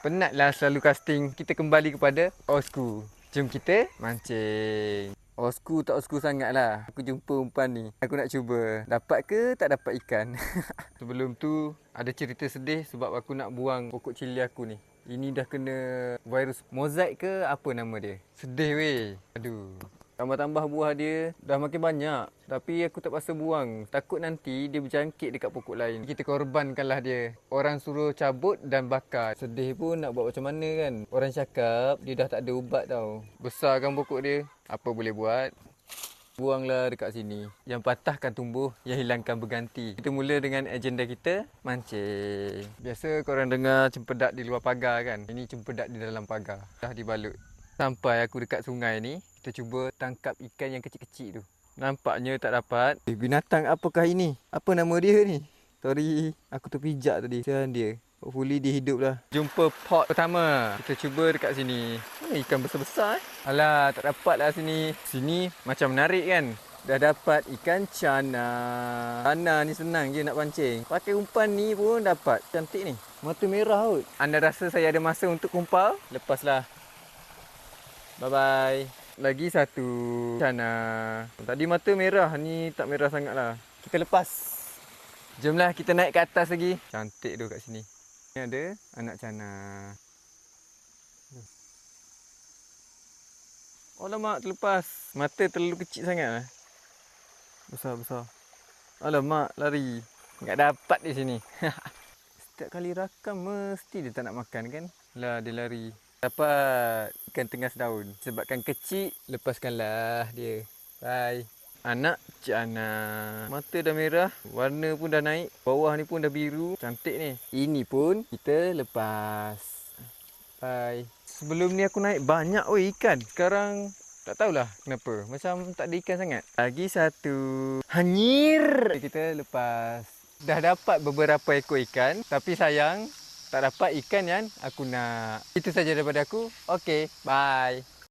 Penatlah selalu casting. Kita kembali kepada Osku. Jom kita mancing. Osku tak osku sangat lah. Aku jumpa umpan ni. Aku nak cuba. Dapat ke tak dapat ikan? Sebelum tu, ada cerita sedih sebab aku nak buang pokok cili aku ni. Ini dah kena virus mozaik ke apa nama dia. Sedih weh. Aduh. Tambah-tambah buah dia dah makin banyak. Tapi aku tak pasal buang. Takut nanti dia berjangkit dekat pokok lain. Kita korbankanlah dia. Orang suruh cabut dan bakar. Sedih pun nak buat macam mana kan. Orang cakap dia dah tak ada ubat tau. Besarkan pokok dia. Apa boleh buat? Buanglah dekat sini. Yang patah akan tumbuh, yang hilangkan berganti. Kita mula dengan agenda kita, mancing. Biasa korang dengar cempedak di luar pagar kan? Ini cempedak di dalam pagar. Dah dibalut. Sampai aku dekat sungai ni, kita cuba tangkap ikan yang kecil-kecil tu. Nampaknya tak dapat. Binatang apakah ini? Apa nama dia ni? Sorry, aku terpijak tadi. Kesian dia. Hopefully dia hidup lah. Jumpa pot pertama. Kita cuba dekat sini. Ikan besar-besar Alah, tak dapat lah sini. Sini macam menarik kan? Dah dapat ikan cana. Cana ni senang je nak pancing. Pakai umpan ni pun dapat. Cantik ni. Mata merah kot. Anda rasa saya ada masa untuk kumpal? Lepaslah. Bye-bye. Lagi satu cana. Tadi mata merah. Ni tak merah sangat lah. Kita lepas. Jomlah kita naik ke atas lagi. Cantik tu kat sini. Ni ada anak cana. Alamak, terlepas. Mata terlalu kecil sangat lah. Besar-besar. Alamak, lari. Tak dapat di sini. Setiap kali rakam mesti dia tak nak makan kan? Lah, dia lari. Dapat ikan tengah sedaun. Sebabkan kecil, lepaskanlah dia. Bye. Anak cana. Mata dah merah, warna pun dah naik. Bawah ni pun dah biru. Cantik ni. Ini pun kita lepas. Bye. Sebelum ni aku naik banyak ikan. Sekarang tak tahulah kenapa. Macam tak ada ikan sangat. Lagi satu. Hanyir. Kita lepas. Dah dapat beberapa ekor ikan. Tapi sayang, tak dapat ikan yang aku nak. Itu saja daripada aku. Okay, bye.